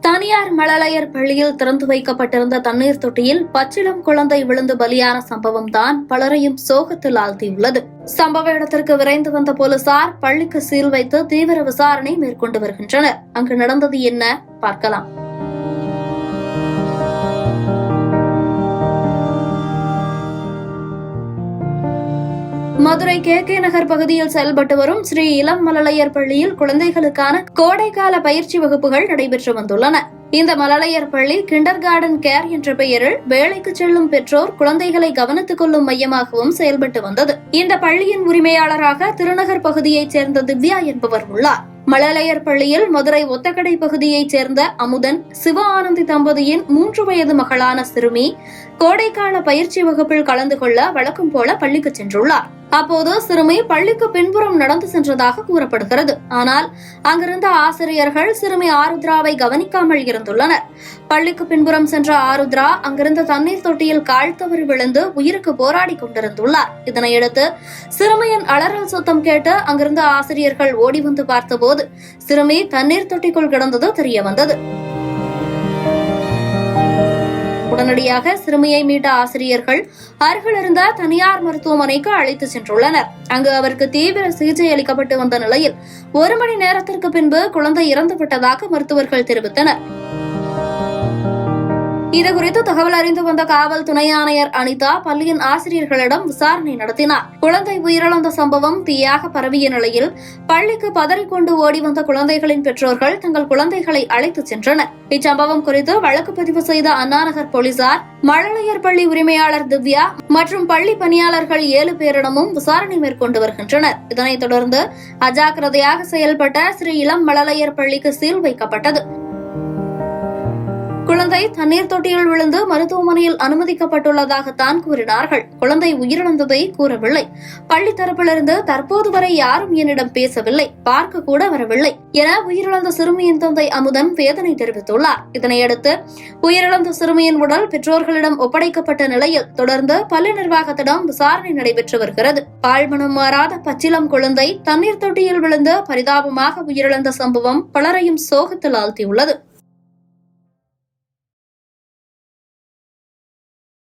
தனியார் மழலையர் பள்ளியில் திறந்து வைக்கப்பட்டிருந்த தண்ணீர் தொட்டியில் பச்சிளம் குழந்தை விழுந்து பலியான சம்பவம் தான் பலரையும் சோகத்தில் ஆழ்த்தியுள்ளது. சம்பவ இடத்திற்கு விரைந்து வந்த போலீசார் பள்ளிக்கு சீல் வைத்து தீவிர விசாரணை மேற்கொண்டு வருகின்றனர். அங்கு நடந்தது என்ன பார்க்கலாம். மதுரை கே நகர் பகுதியில் செயல்பட்டு வரும் ஸ்ரீ இளம் மழலையர் பள்ளியில் குழந்தைகளுக்கான கோடைக்கால பயிற்சி வகுப்புகள் நடைபெற்று வந்துள்ளன. இந்த மழலையர் பள்ளி கிண்டர் கார்டன் கேர் என்ற பெயரில் வேலைக்கு செல்லும் பெற்றோர் குழந்தைகளை கவனித்துக் கொள்ளும் மையமாகவும் செயல்பட்டு வந்தது. இந்த பள்ளியின் உரிமையாளராக திருநகர் பகுதியைச் சேர்ந்த திவ்யா என்பவர் உள்ளார். மழலையர் பள்ளியில் மதுரை ஒத்தக்கடை பகுதியைச் சேர்ந்த அமுதன் சிவ ஆனந்தி தம்பதியின் 3 வயது மகளான சிறுமி கோடைக்கால பயிற்சி வகுப்பில் கலந்து கொள்ள வழக்கம் போல பள்ளிக்கு சென்றுள்ளார். அப்போது சிறுமி பள்ளிக்கு பின்புறம் நடந்து சென்றதாக கூறப்படுகிறது. ஆனால் அங்கிருந்த ஆசிரியர்கள் சிறுமி ஆருத்ராவை கவனிக்காமல் இருந்துள்ளனர். பள்ளிக்கு பின்புறம் சென்ற ஆருத்ரா அங்கிருந்த தண்ணீர் தொட்டியில் கால் தவறி விழுந்து உயிருக்கு போராடி கொண்டிருந்துள்ளார். இதனையடுத்து சிறுமியின் அலறல் சத்தம் கேட்டு அங்கிருந்த ஆசிரியர்கள் ஓடி வந்து பார்த்தபோது சிறுமி தண்ணீர் தொட்டிக்குள் கிடந்தது தெரியவந்தது. உடனடியாக சிறுமியை மீட்ட ஆசிரியர்கள் அருகில் இருந்த தனியார் மருத்துவமனைக்கு அழைத்து சென்றுள்ளனர். அங்கு அவருக்கு தீவிர சிகிச்சை அளிக்கப்பட்டு வந்த நிலையில் 1 மணி நேரத்திற்கு பின்பு குழந்தை இறந்துவிட்டதாக மருத்துவர்கள் தெரிவித்தனர். இதுகுறித்து தகவல் அறிந்து வந்த காவல் துணை ஆணையர் அனிதா பள்ளியின் ஆசிரியர்களிடம் விசாரணை நடத்தினார். குழந்தை உயிரிழந்த சம்பவம் தீயாக பரவிய நிலையில் பள்ளிக்கு பதறிக்கொண்டு ஓடி வந்த குழந்தைகளின் பெற்றோர்கள் தங்கள் குழந்தைகளை அழைத்து சென்றனர். இச்சம்பவம் குறித்து வழக்கு பதிவு செய்த அண்ணாநகர் போலீசார் மழலையர் பள்ளி உரிமையாளர் திவ்யா மற்றும் பள்ளி பணியாளர்கள் 7 பேரிடமும் விசாரணை மேற்கொண்டு வருகின்றனர். இதனைத் தொடர்ந்து அஜாக்கிரதையாக செயல்பட்ட ஸ்ரீ இளம் மழலையர் பள்ளிக்கு சீல் வைக்கப்பட்டது. குழந்தை தண்ணீர் தொட்டியில் விழுந்து மருத்துவமனையில் அனுமதிக்கப்பட்டுள்ளதாகத்தான் கூறினார்கள். குழந்தை உயிரிழந்ததை கூறவில்லை. பள்ளி தரப்பிலிருந்து தற்போது வரை யாரும் என்னிடம் பேசவில்லை, பார்க்க கூட வரவில்லை என உயிரிழந்த சிறுமியின் தந்தை அமுதன் வேதனை தெரிவித்துள்ளார். இதனையடுத்து உயிரிழந்த சிறுமியின் உடல் பெற்றோர்களிடம் ஒப்படைக்கப்பட்ட நிலையில் தொடர்ந்து பள்ளி நிர்வாகத்திடம் விசாரணை நடைபெற்று வருகிறது. பால்மனம் மாறாத பச்சிளம் குழந்தை தண்ணீர் தொட்டியில் விழுந்து பரிதாபமாக உயிரிழந்த சம்பவம் பலரையும் சோகத்தில் ஆழ்த்தியுள்ளது.